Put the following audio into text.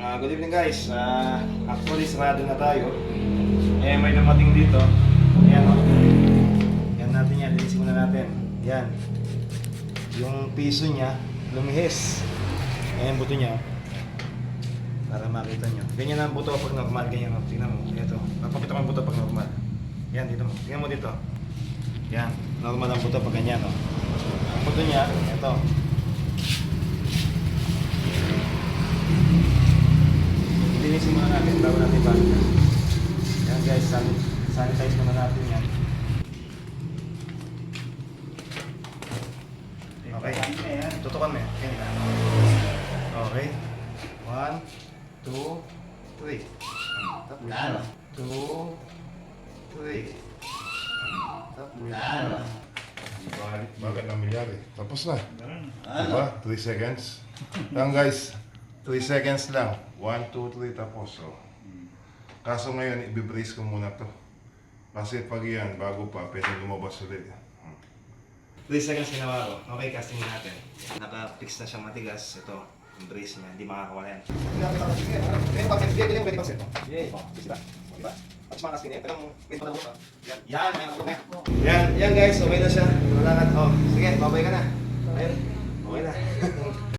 Good evening guys. Actually sarado na tayo. May dumating dito. Ayan o. Yan natin yan. Linisin muna natin. Yan. Yung piso niya lumihis. Ayan buto niya. Para makita nyo. Ganyan ang buto pag normal. Ganyan o. Tingnan mo. Ito. Papakita ko ang buto pag normal. Yan dito mo. Tingnan mo dito. Yan. Normal ang buto pag ganyan o. Ang buto niya. Ito. Linisin muna natin bago natin balikan. Yan guys, sanitize muna natin yan. Okay, tutukan mo yan. Okay. 1, 2, 3. 2, 3. Bakit nangyari? Tapos na. Diba? 3 seconds. Lang guys, 3 seconds lang. 1, 2, 3 tapos. So, kaso ngayon, i-brace ko muna to. Kasi pag yan, bago pa, pwede lumabas ulit. 3 seconds ginawa ko. Okay, casting natin. Naka-fix na siya matigas. Ito, yung brace niya. Hindi makakawala yan. Yan guys, okay na siya. Malakad. Oh, sige, babay ka na. Ayun, okay na.